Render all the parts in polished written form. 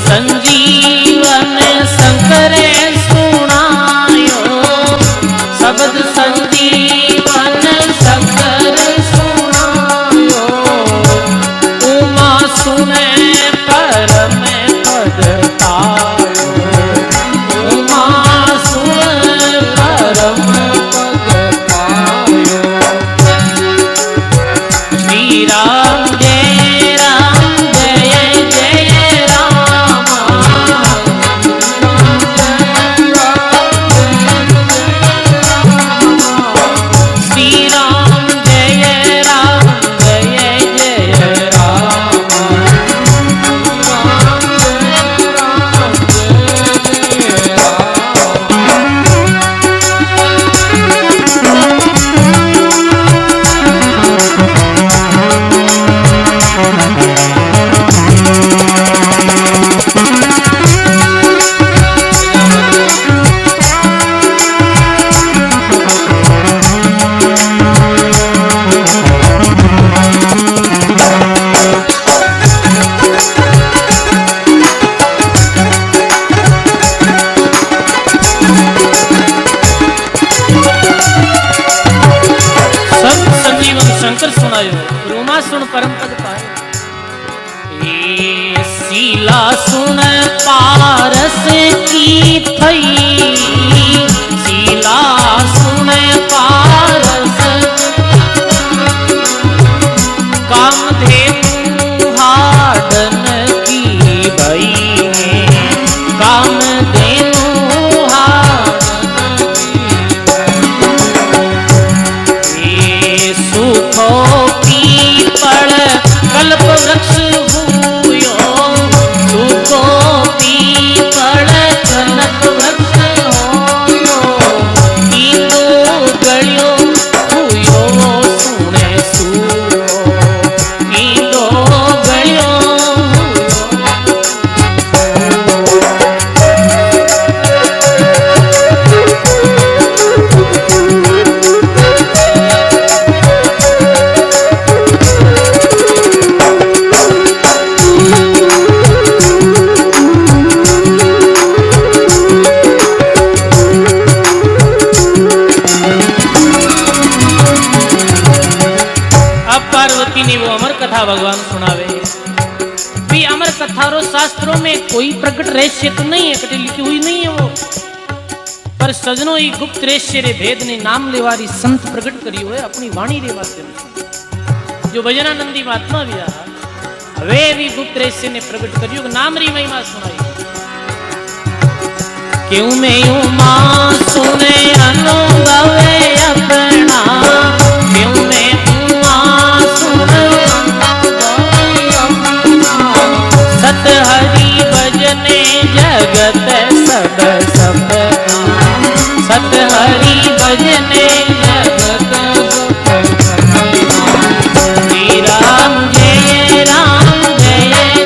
संजीवन शंकरे सुनायो, शब्द संजीवन शंकर सुनायो। उमा सुने परम पद तायो, उमा सुने परम पद तायो। श्री राम जय राम जय जय राम, श्री राम जय राम जय जय राम, शंकर सुनायो। रोमा सुन परम पद पायो, शीला सुन पारस की थई, शीला सुन पारस कामधेनु हाडन की भई, कामधेनु सुखो पीपल कल्प वृक्ष हुयो, सुखो पीपल कल्प वृक्ष होयो। ईंदो गलियो हुयो सुने सूरो, ईंदो गलियो कथा भगवान सुनावे। भी अमर कथारो शास्त्रों में कोई प्रकट रहस्य तो नहीं है, कटे लिखी हुई नहीं है वो, पर सजनो ही गुप्त रहस्य रे भेद ने नाम लेवारी संत प्रकट करियो है अपनी वाणी रे माध्यम से। जो भजनानंदी महात्मा भी आ वे भी गुप्त रहस्य ने प्रकट करियो, नाम री महिमा सुनाई। क्यों मैं उमा सुने अनुभवे अपना, क्यों मैं उमा सुने सत हरि भजने जगत सब सपना, सत हरि भजने जगत सब सपना। श्री राम जय राम जय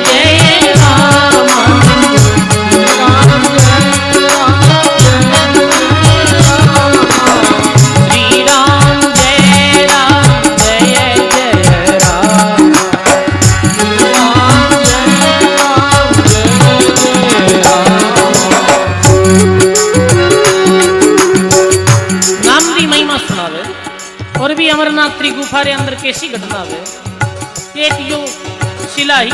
जय राम, श्री राम जय राम जय जय राम, और भी अमरनाथ री गुफा रे अंदर कैसी घटना है। एक जो शिला ही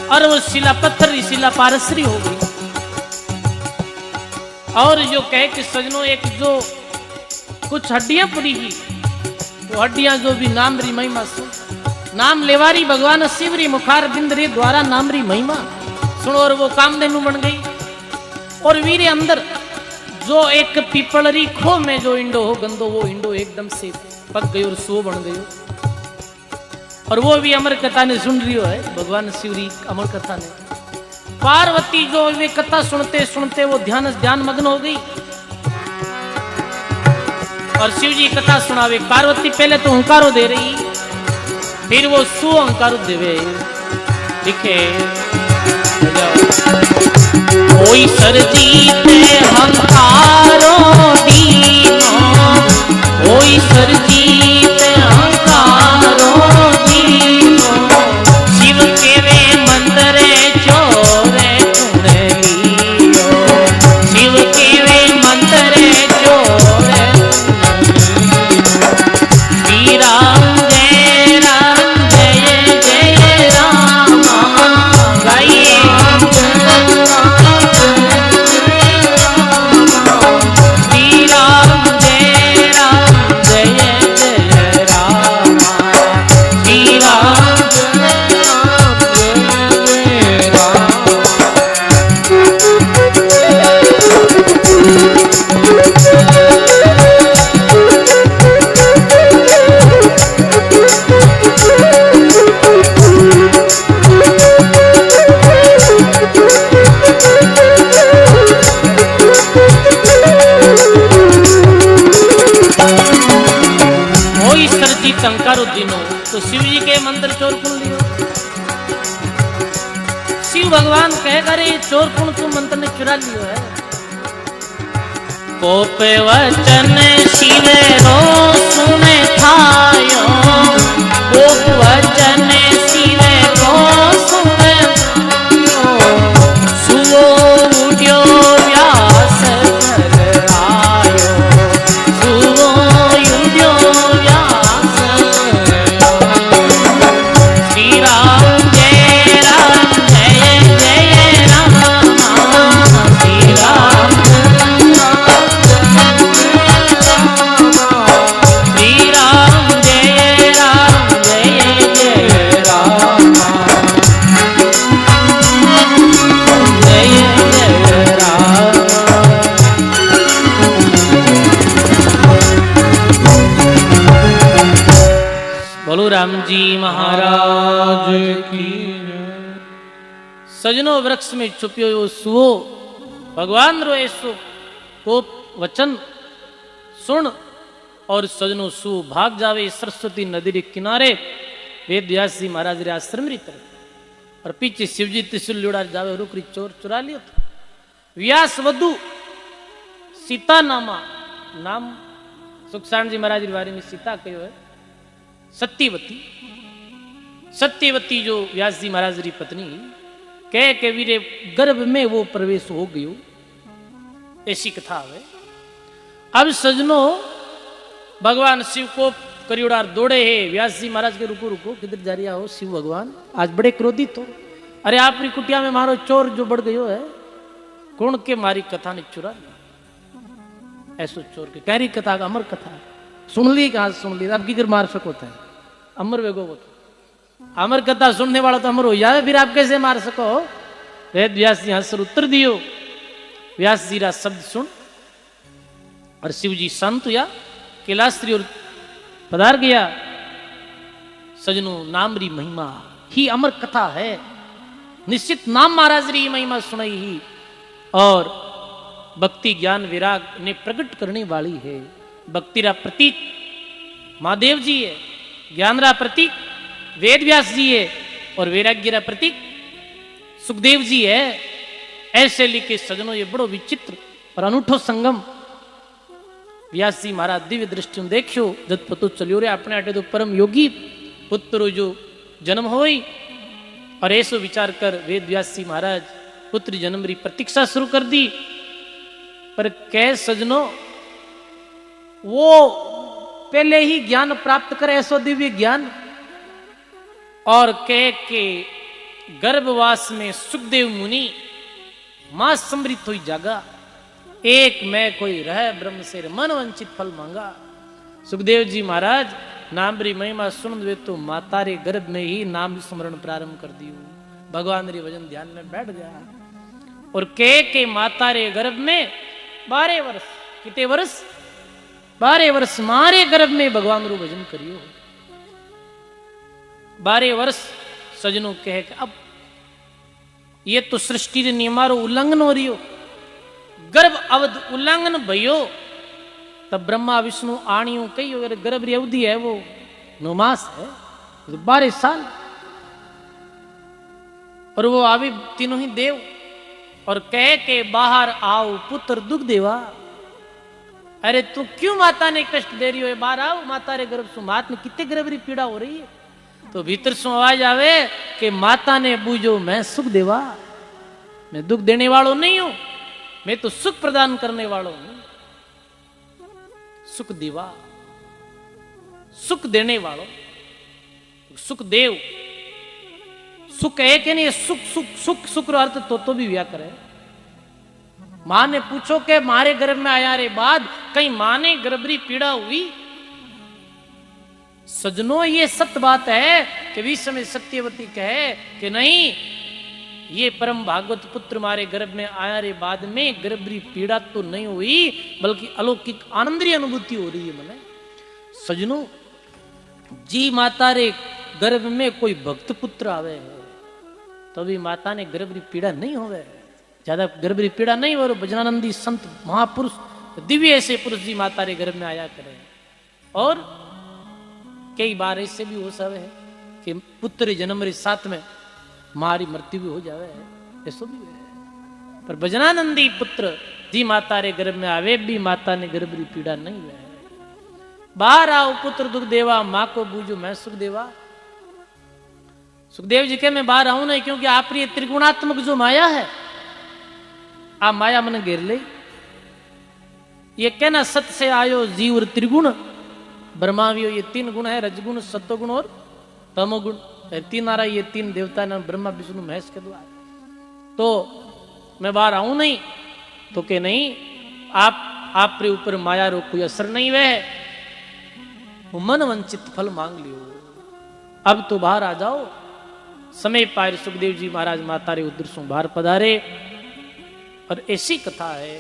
और वो शिला पत्थर री शिला पारसरी हो गई, और जो कहे कि सजनों एक जो कुछ हड्डियां पड़ी ही, वो हड्डियां जो भी नाम री महिमा सुन, नाम लेवारी भगवान शिव री मुखार बिंद रे द्वारा नाम री महिमा सुनो, और वो कामधेनु बन गई। और वीरे अंदर जो एक पीपलरी खो में जो इंडो हो गंदो, वो इंडो एकदम से पक गई और सो बन गई। और वो भी अमर कथा ने सुन रही है भगवान शिवरी अमर कथा ने। पार्वती जो वे कथा सुनते सुनते वो ध्यान मग्न हो गई, और शिव जी कथा सुनावे। पार्वती पहले तो हुंकारो दे रही, फिर वो सु अंकारो देवे। लिखे कोई सरजीते हंकारो दीनो, कोई सरजीते हंकारो दीनो, शिव के वे मंदरे चो ये मंत्र चोर कुण लियो। शिव भगवान कह करे चोर कुण तू मंत्र ने चुरा लियो है। कोप वचन शिवे रो सुने थायो, कोप वचन शिवे रो सुने सुओ उड्यो व्यास घर आयो, सुओ उड्यो व्यास श्री राम जय राम जय जय राम, श्री राम श्री राम जय राम जय जय राम, जय जय राम। बोलो राम जी महाराज की। सजनो वृक्ष में छुपियो यो सुओ भगवान रो ऐसो कोप वचन सुन और सजनो सु भाग जावे सरस्वती नदी के किनारे वेद व्यास जी महाराज रे आश्रम री तरफ। और पीछे शिवजी त्रिशूल लोड़ा जावे रुकरी चोर चुरा लियो तो व्यास वधु सीता नामा नाम सुखसाण जी महाराज रे बारे में सीता कहो है सत्यवती। सत्यवती जो व्यास जी महाराज री पत्नी कह के वीरे गर्भ में वो प्रवेश हो गयो, ऐसी कथा है। अब सजनो भगवान शिव को करियोड़ार दौड़े है। व्यास जी महाराज के रुको रुको किधर जा रहा हो शिव भगवान, आज बड़े क्रोधित हो। अरे आपरी कुटिया में मारो चोर जो बढ़ गयो है, कौन के मारी कथा ने चुरा लिया। ऐसो चोर के कैरी कथा का अमर कथा है, सुन ली कहा सुन ली, अब किधर मार सको था अमर वेगो वो तो अमर कथा सुनने वाला तो अमर हो जाए, फिर आप कैसे मार सको। वेद व्यास जी हंसर उत्तर दियो। व्यास जी रा शब्द सुन और शिव जी शांत हुआ, कैलाश और पधार गया। सजनो नाम री महिमा ही अमर कथा है, निश्चित नाम महाराज री महिमा सुनाई ही और भक्ति ज्ञान विराग ने प्रकट करने वाली है। भक्ति रा प्रतीक महादेव जी है, ज्ञान रा प्रतीक वेद व्यास जी है और वैराग्य रा प्रतीक सुखदेव जी है। ऐसे लिखे सजनों ये बड़ो विचित्र और अनूठो संगम व्यास जी महाराज दिव्य दृष्टि में देखियो जब पतो चलियो रे अपने आटे तो परम योगी पुत्र जो जन्म होई। और ऐसो विचार कर वेद व्यास जी महाराज पुत्र जन्म री प्रतीक्षा शुरू कर दी। पर कै सजनो वो पहले ही ज्ञान प्राप्त करे ऐसो दिव्य ज्ञान, और कह के गर्भवास में सुखदेव मुनि मां समृत हुई जागा, एक मैं कोई रह ब्रह्म से मन वंचित फल मांगा। सुखदेव जी महाराज नाम री महिमा सुन दे तो माता रे गर्भ में ही नाम स्मरण प्रारंभ कर दियो, भगवान रे वजन ध्यान में बैठ गया। और कह के माता रे गर्भ में 12 वर्ष, कितने वर्ष 12 वर्ष मारे गर्भ में भगवान रो भजन करियो। 12 वर्ष सजनों कह के अब ये तो सृष्टि रे नियमारो उल्लंघन हो रही हो, गर्भ अवध उल्लंघन भयो। तब ब्रह्मा विष्णु आणियों कई अगर गर्भ री अवधि है वो 9 मास है, 12 साल। और वो आवे तीनों ही देव और कह के बाहर आओ पुत्र दुख देवा। अरे तू क्यों माता ने कष्ट दे रही हो, बाहर आओ माता रे गर्भ सु, मात में कितने गर्भ री पीड़ा हो रही है। तो भीतर सु आवाज आवे कि माता ने बूझो मैं सुख देवा, मैं दुख देने वालों नहीं हूं, मैं तो सुख प्रदान करने वालों हूं। सुख देवा, सुख देने वालों, सुख देव, सुख एक है नहीं, सुख सुख सुख सुख रो अर्थ तो भी व्या करे। मां ने पूछो के मारे गर्भ में आया रे बाद कहीं मां ने गर्भ री पीड़ा हुई। सजनों ये सत्य बात है कि विश्व में सत्यवती कहे कि नहीं, ये परम भागवत पुत्र मारे गर्भ में आया रे बाद में गर्भ री पीड़ा तो नहीं हुई, बल्कि अलौकिक आनंद री अनुभूति हो रही है। मने सजनों जी माता रे गर्भ में कोई भक्त पुत्र आवे है तो भी माता ने गर्भ री पीड़ा नहीं होवे, ज्यादा गर्भ री पीड़ा नहीं हो। भजनानंदी संत महापुरुष दिव्य ऐसे पुरुष जी माता रे गर्भ में आया करे। और कई बार ऐसे भी हो सके है कि पुत्र जन्म रे साथ में मारी मृत्यु भी हो जावे, ऐसो भी है। पर भजनानंदी पुत्र जी माता रे गर्भ में आवे भी माता ने गर्भ री पीड़ा नहीं है। बाहर आओ पुत्र दुख देवा, माँ को बूझो मैं सुख देवा। सुखदेव जी के मैं बाहर आऊं नहीं, क्योंकि आप ये त्रिगुणात्मक जो माया है, आप माया मन घेर ले। ये कहना सत से आयो जीव और त्रिगुण ब्रह्मावियो, ये तीन गुण है, रजगुण सत्वगुण और तमोगुण। तीन आ रहा, ये तीन देवता ने ब्रह्मा विष्णु महेश के द्वारा। तो मैं बाहर आऊं नहीं तो के नहीं, आप रे ऊपर माया रो कोई असर नहीं वह मन वंचित फल मांग लियो। अब तो बाहर आ जाओ। समय पार सुखदेव जी महाराज माता रे उधर सो बाहर पधारे। और ऐसी कथा है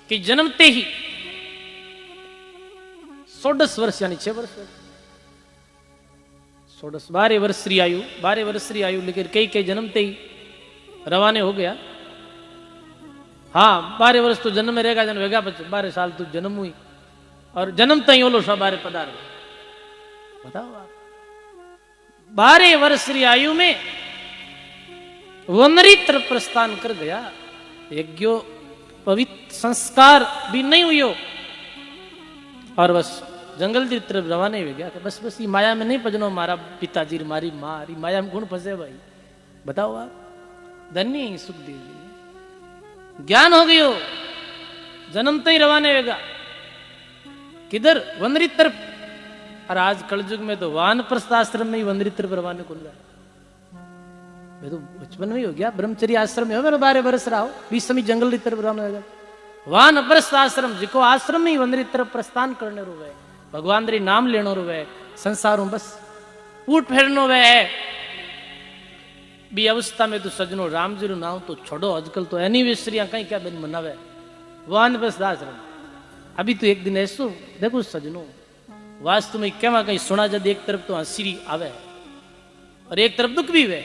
कि जन्मते ही 16 वर्ष यानी 6 वर्ष 12 वर्ष की आयु, 12 वर्ष की आयु लेकर कई जन्मते ही रवाने हो गया। हाँ 12 वर्ष तो जन्म में रहेगा, जन्म वेगा 12 साल तो जन्म हुई और जन्म तई ओलो सा 12 पदार। बताओ आप 12 वर्ष की आयु में वनरी तरफ प्रस्थान कर गया। यज्ञो पवित्र संस्कार भी नहीं हुई और बस जंगल की तरफ रवाने हो गया। बस ये माया में नहीं भजनो, मारा पिताजी मारी माँ माया में गुण फंसे भाई। बताओ आप, धन्य ही सुखदेव जी, ज्ञान हो गयो, जन्मते ही रवाने होगा किधर, वनरी तरफ। और आज कलयुग में तो वानप्रस्थ आश्रम में ही वनरी तरफ रवाने को रहा। मैं तो बचपन में ही हो गया, ब्रह्मचर्य आश्रम में हो, मैंने 12 वर्ष रहा हो, 20 समय जंगल की तरफ रवाना होगा। वानप्रस्थ आश्रम जिको आश्रम में ही वनरी तरफ प्रस्थान करने रो है, भगवान री नाम लेनो रो है, संसारों बस ऊट फेरनो वे है। बी अवस्था में तो सजनो राम जी नाम तो छोड़ो, आजकल तो एनिवर्सरियां कहीं क्या दिन मनावे वानप्रस्थ आश्रम। अभी तो एक दिन ऐसो देखो सजनो, वास्तव में क्या कहीं सुना जब एक तरफ तो हंसी आवे और एक तरफ दुख भी वे।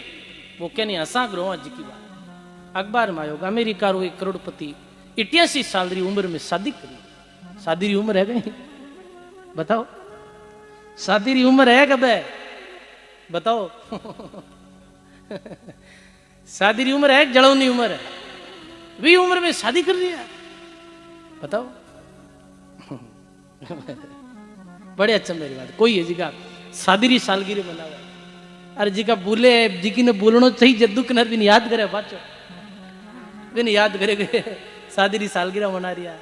वो क्या नहीं हंसा ग्रो आज की बात अखबार में आयोग, अमेरिका रो 1 करोड़पति 88 साल की उम्र में शादी करी। शादी की उम्र है गई, बताओ शादी की उम्र है कब है बताओ शादी की उम्र है, जड़ौनी उम्र है, भी उम्र में शादी कर लिया, बताओ बड़े अच्छा मेरी बात। कोई है जी का शादी की सालगिरह मनावा, अरे जी का बोले जी की ने बोलना चाहिए, जब दुख न भी याद करे बाचो भी याद करे शादी की सालगिरह मना रिया है,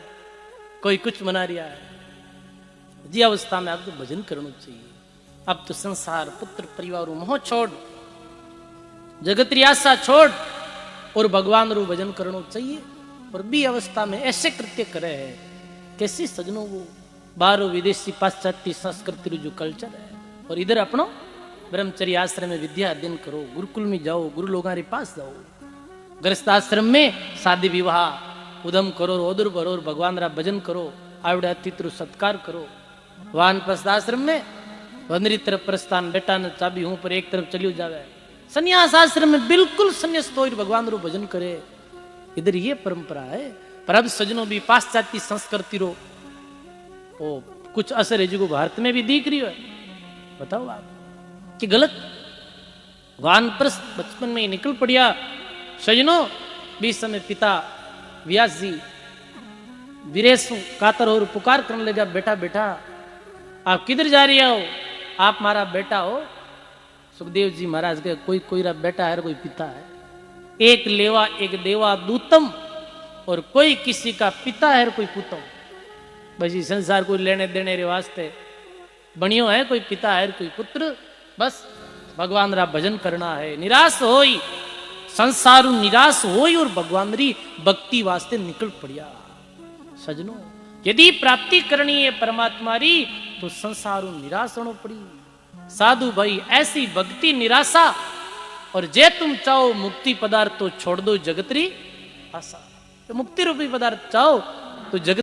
कोई कुछ मना रिया है। जी अवस्था में अब तो भजन करना चाहिए। अब तो संसार पुत्र परिवार मोह छोड़, जगत री आशा छोड़ और भगवान रू भजन करना चाहिए। और बी अवस्था में ऐसे कृत्य करे है कैसी सजनों वो बाहरों विदेशी पाश्चात्य संस्कृति रू जो कल्चर है, और इधर अपनो ब्रह्मचर्य आश्रम में विद्या अध्ययन करो, गुरुकुल में जाओ, गुरु लोगों के पास जाओ, गृहस्थ आश्रम में शादी विवाह उदम करो, ओदर भरो, भगवान रा भजन करो, आवड़े अतिथि सत्कार करो। वानप्रस्थ आश्रम में वनरी तरफ प्रस्थान, बेटा ने चाबी हूं पर एक तरफ चलियो जावे। संन्यास आश्रम में बिल्कुल संन्यास्त हो भगवान रो भजन करे, इधर ये परंपरा है। पर अब सजनों भी पाश्चात्य संस्कृति रो ओ कुछ असर है जो भारत में भी दिख रही है। बताओ आप कि गलत वानप्रस्थ बचपन में ही निकल पड़िया सजनों। बीच समय पिता व्यास जी वीरेश कातर और पुकार करने लगा, बेटा बेटा आप किधर जा रही हो, आप हमारा बेटा हो। सुखदेव जी महाराज के कोई रा बेटा है, कोई पिता है, एक लेवा एक देवा दूतम, और कोई किसी का पिता है कोई पुतम। बस इस संसार को लेने देने रे वास्ते बनियो है, कोई पिता है कोई पुत्र, बस भगवान रा भजन करना है। निराश होई संसार निराश होई और भगवान री भक्ति वास्ते निकल पड़िया। सजनों यदि प्राप्ति करनी है परमात्मा री तो संसार निराश होना पड़ी। साधु भाई ऐसी भक्ति निराशा, और जे तुम चाहो मुक्ति पदार्थ तो छोड़ दो जगत री आशा। तो मुक्ति रूपी पदार्थ चाहो तो जगत